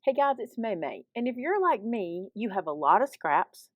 Hey guys, it's Maymay. And if you're like me, you have a lot of scraps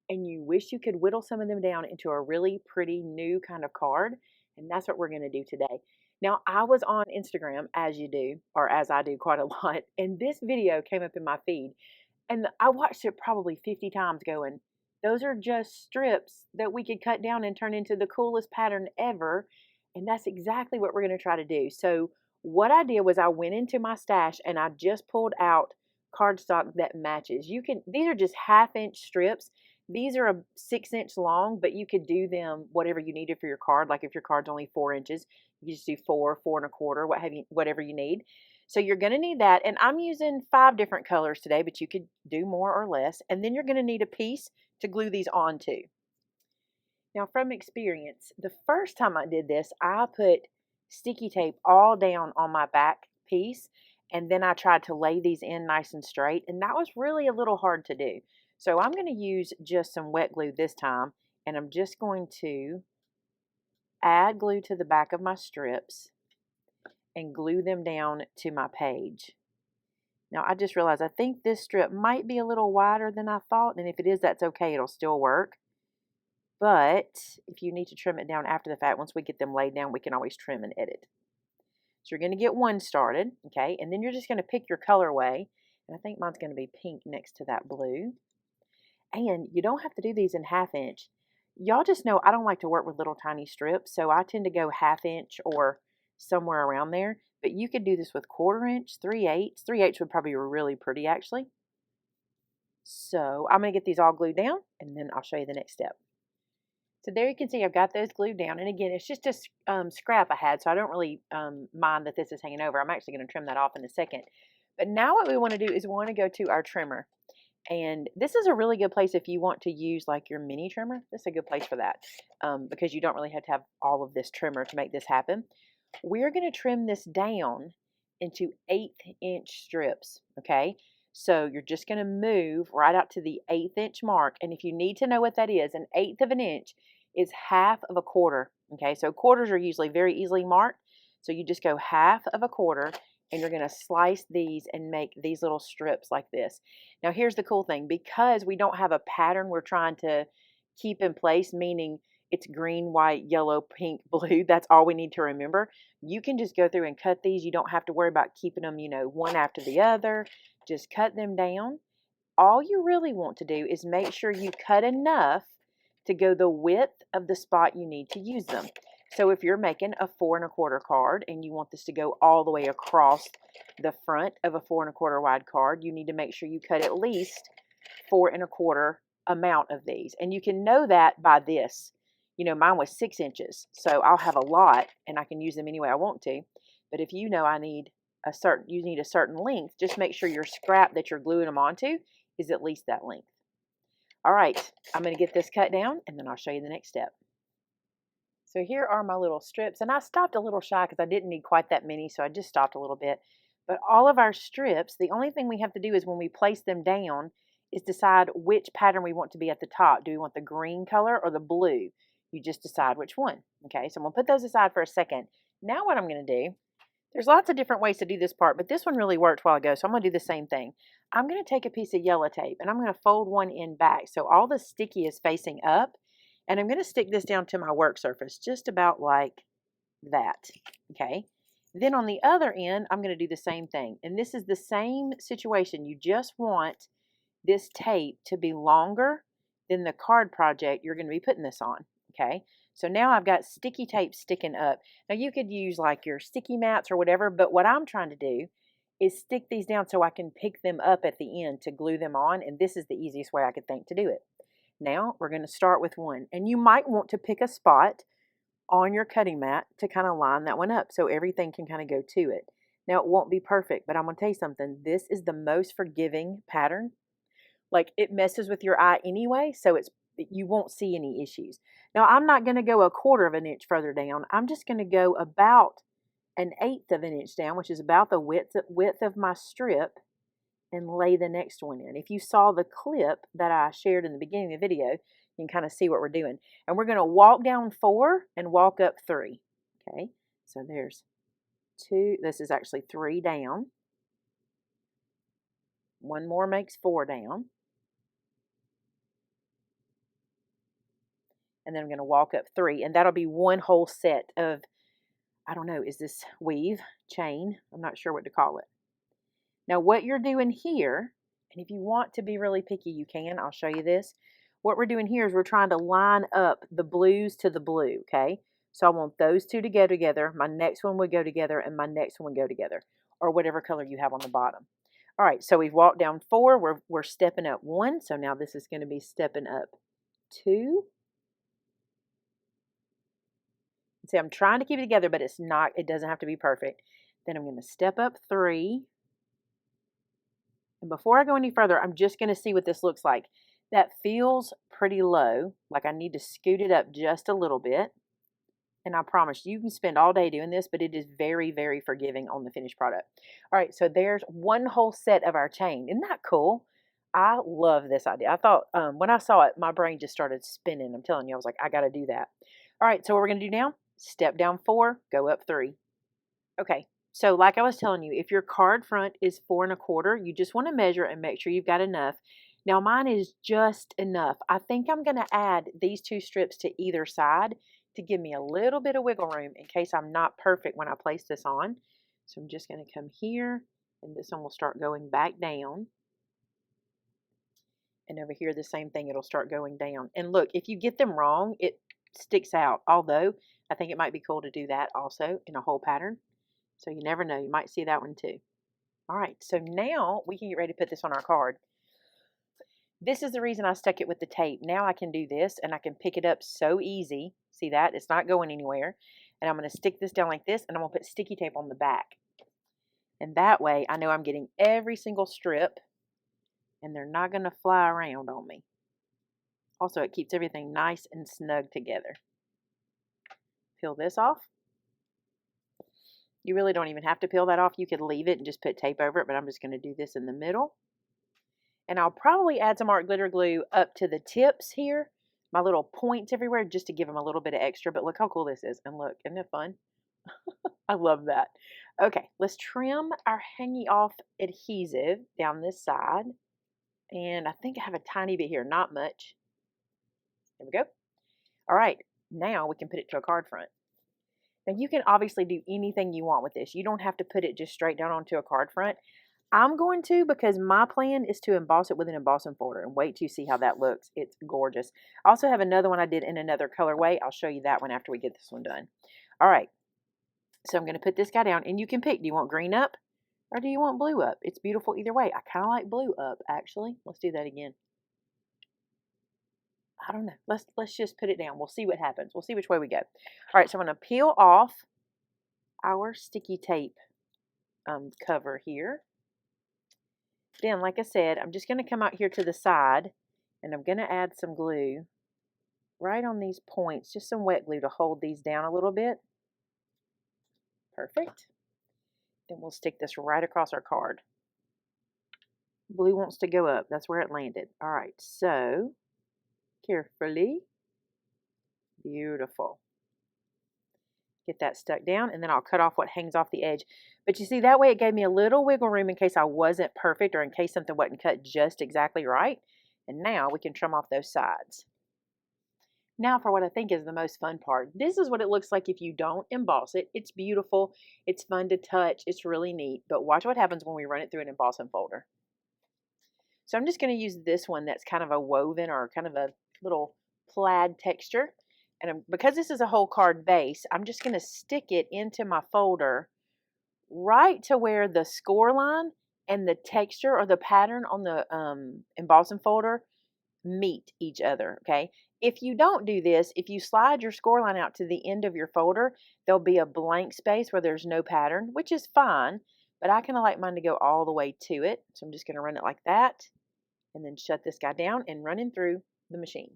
and you wish you could whittle some of them down into a really pretty new kind of card. And that's what we're going to do today. Now, I was on Instagram, as you do, or as I do quite a lot, and this video came up in my feed. And I watched it probably 50 times going, those are just strips that we could cut down and turn into the coolest pattern ever. And that's exactly what we're going to try to do. So, what I did was I went into my stash and I just pulled out cardstock that matches. These are just 1/2 inch strips. These are a 6 inch long, but you could do them whatever you needed for your card. Like if your card's only 4 inches, you just do 4, 4 1/4, whatever you need. So you're going to need that. And I'm using 5 different colors today, but you could do more or less. And then you're going to need a piece to glue these onto. Now, from experience, the first time I did this, I put sticky tape all down on my back piece, and then I tried to lay these in nice and straight, and that was really a little hard to do. So I'm going to use just some wet glue this time, and I'm just going to add glue to the back of my strips and glue them down to my page. Now, I just realized I think this strip might be a little wider than I thought, and if it is, that's okay. It'll still work. But if you need to trim it down after the fact, once we get them laid down, we can always trim and edit. So you're going to get one started, okay? And then you're just going to pick your colorway. And I think mine's going to be pink next to that blue. And you don't have to do these in 1/2 inch. Y'all just know I don't like to work with little tiny strips, so I tend to go 1/2 inch or somewhere around there. But you could do this with 1/4 inch, 3/8. 3/8 would probably be really pretty, actually. So I'm going to get these all glued down, and then I'll show you the next step. So there you can see I've got those glued down. And again, it's just a scrap I had, so I don't really mind that this is hanging over. I'm actually going to trim that off in a second. But now what we want to do is we want to go to our trimmer. And this is a really good place if you want to use like your mini trimmer. This is a good place for that because you don't really have to have all of this trimmer to make this happen. We're going to trim this down into 1/8 inch strips, okay? So you're just going to move right out to the 1/8 inch mark. And if you need to know what that is, 1/8 of an inch is 1/2 of a quarter. Okay, so quarters are usually very easily marked. So you just go 1/2 of a quarter and you're going to slice these and make these little strips like this. Now here's the cool thing. Because we don't have a pattern we're trying to keep in place, meaning it's green, white, yellow, pink, blue. That's all we need to remember. You can just go through and cut these. You don't have to worry about keeping them, one after the other. Just cut them down. All you really want to do is make sure you cut enough to go the width of the spot you need to use them. So if you're making a 4 1/4 card and you want this to go all the way across the front of a 4 1/4 wide card, you need to make sure you cut at least 4 1/4 amount of these. And you can know that by this. Mine was 6 inches, so I'll have a lot and I can use them any way I want to. But if you know you need a certain length, just make sure your scrap that you're gluing them onto is at least that length. All right, I'm going to get this cut down and then I'll show you the next step. So here are my little strips, and I stopped a little shy because I didn't need quite that many, so I just stopped a little bit. But all of our strips, the only thing we have to do is when we place them down is decide which pattern we want to be at the top. Do we want the green color or the blue? You just decide which one. Okay, so I'm going to put those aside for a second. Now what I'm going to do, there's lots of different ways to do this part, but this one really worked a while ago, so I'm going to do the same thing. I'm going to take a piece of yellow tape, and I'm going to fold one end back so all the sticky is facing up, and I'm going to stick this down to my work surface, just about like that, okay? Then on the other end, I'm going to do the same thing, and this is the same situation. You just want this tape to be longer than the card project you're going to be putting this on, okay? So now I've got sticky tape sticking up. Now you could use like your sticky mats or whatever, but what I'm trying to do is stick these down so I can pick them up at the end to glue them on, and this is the easiest way I could think to do it. Now we're going to start with one, and you might want to pick a spot on your cutting mat to kind of line that one up so everything can kind of go to it. Now it won't be perfect, but I'm going to tell you something. This is the most forgiving pattern. Like it messes with your eye anyway, so you won't see any issues. Now I'm not going to go 1/4 of an inch further down. I'm just going to go about 1/8 of an inch down, which is about the width of my strip, and lay the next one in. If you saw the clip that I shared in the beginning of the video, you can kind of see what we're doing. And we're going to walk down 4 and walk up 3. Okay, so there's 2. This is actually 3 down. One more makes 4 down. And then I'm going to walk up 3, and that'll be one whole set of, I don't know, is this weave, chain? I'm not sure what to call it. Now what you're doing here, and if you want to be really picky, you can. I'll show you this. What we're doing here is we're trying to line up the blues to the blue, okay? So I want those two to go together. My next one would go together, and my next one would go together, or whatever color you have on the bottom. All right, so we've walked down 4. We're stepping up 1. So now this is going to be stepping up 2. See, I'm trying to keep it together, but it doesn't have to be perfect. Then I'm going to step up 3. And before I go any further, I'm just going to see what this looks like. That feels pretty low, like I need to scoot it up just a little bit. And I promise you can spend all day doing this, but it is very, very forgiving on the finished product. All right, so there's one whole set of our chain. Isn't that cool? I love this idea. I thought when I saw it, my brain just started spinning. I'm telling you, I was like, I got to do that. All right, so what we're going to do now, step down 4, go up 3. Okay, so like I was telling you, if your card front is 4 1/4, you just want to measure and make sure you've got enough. Now mine is just enough. I think I'm going to add these 2 strips to either side to give me a little bit of wiggle room in case I'm not perfect when I place this on. So I'm just going to come here, and this one will start going back down. And over here, the same thing, it'll start going down. And look, if you get them wrong, it sticks out. Although, I think it might be cool to do that also in a whole pattern. So you never know, you might see that one too. All right, so now we can get ready to put this on our card. This is the reason I stuck it with the tape. Now I can do this, and I can pick it up so easy. See that? It's not going anywhere. And I'm going to stick this down like this, and I'm going to put sticky tape on the back. And that way, I know I'm getting every single strip, and they're not going to fly around on me. Also, it keeps everything nice and snug together. Peel this off. You really don't even have to peel that off. You could leave it and just put tape over it, but I'm just going to do this in the middle. And I'll probably add some art glitter glue up to the tips here, my little points everywhere, just to give them a little bit of extra. But look how cool this is. And look, isn't it fun? I love that. Okay, let's trim our hanging off adhesive down this side. And I think I have a tiny bit here, not much. There we go. All right, now we can put it to a card front. Now you can obviously do anything you want with this. You don't have to put it just straight down onto a card front. I'm going to, because my plan is to emboss it with an embossing folder, and wait till you see how that looks. It's gorgeous. I also have another one I did in another colorway. I'll show you that one after we get this one done. All right, so I'm going to put this guy down, and you can pick. Do you want green up or do you want blue up? It's beautiful either way. I kind of like blue up, actually. Let's do that again. I don't know. Let's just put it down. We'll see what happens. We'll see which way we go. All right, so I'm going to peel off our sticky tape cover here. Then, like I said, I'm just going to come out here to the side, and I'm going to add some glue right on these points, just some wet glue to hold these down a little bit. Perfect. Then we'll stick this right across our card. Blue wants to go up. That's where it landed. All right, so carefully. Beautiful. Get that stuck down, and then I'll cut off what hangs off the edge. But you see, that way it gave me a little wiggle room in case I wasn't perfect or in case something wasn't cut just exactly right. And now we can trim off those sides. Now for what I think is the most fun part. This is what it looks like if you don't emboss it. It's beautiful. It's fun to touch. It's really neat. But watch what happens when we run it through an embossing folder. So I'm just going to use this one that's kind of a woven or kind of a little plaid texture. And because this is a whole card base, I'm just going to stick it into my folder right to where the score line and the texture or the pattern on the embossing folder meet each other, okay? If you don't do this, if you slide your score line out to the end of your folder, there'll be a blank space where there's no pattern, which is fine, but I kind of like mine to go all the way to it. So I'm just going to run it like that and then shut this guy down and run him through the machine.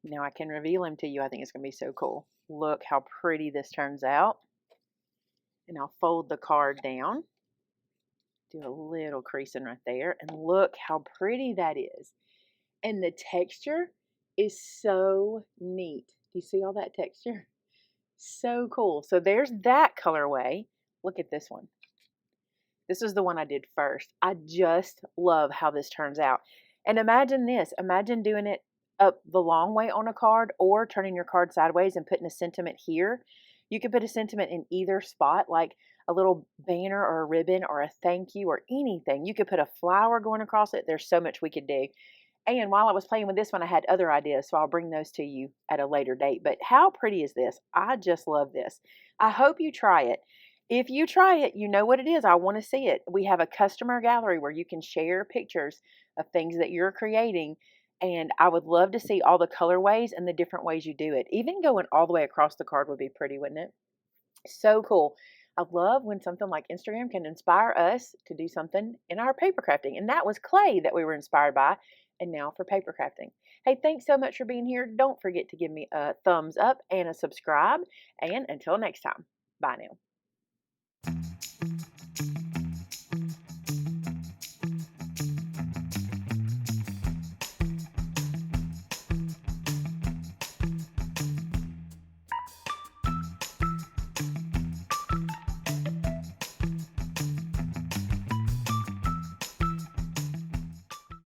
Now I can reveal him to you. I think it's going to be so cool. Look how pretty this turns out. And I'll fold the card down. Do a little creasing right there. And look how pretty that is. And the texture is so neat. Do you see all that texture? So cool. So there's that colorway. Look at this one. This is the one I did first. I just love how this turns out. And imagine this. Imagine doing it up the long way on a card or turning your card sideways and putting a sentiment here. You could put a sentiment in either spot, like a little banner or a ribbon or a thank you or anything. You could put a flower going across it. There's so much we could do. And while I was playing with this one, I had other ideas, so I'll bring those to you at a later date. But how pretty is this? I just love this. I hope you try it. If you try it, you know what it is. I want to see it. We have a customer gallery where you can share pictures of things that you're creating. And I would love to see all the colorways and the different ways you do it. Even going all the way across the card would be pretty, wouldn't it? So cool. I love when something like Instagram can inspire us to do something in our paper crafting. And that was clay that we were inspired by. And now for paper crafting. Hey, thanks so much for being here. Don't forget to give me a thumbs up and a subscribe. And until next time, bye now.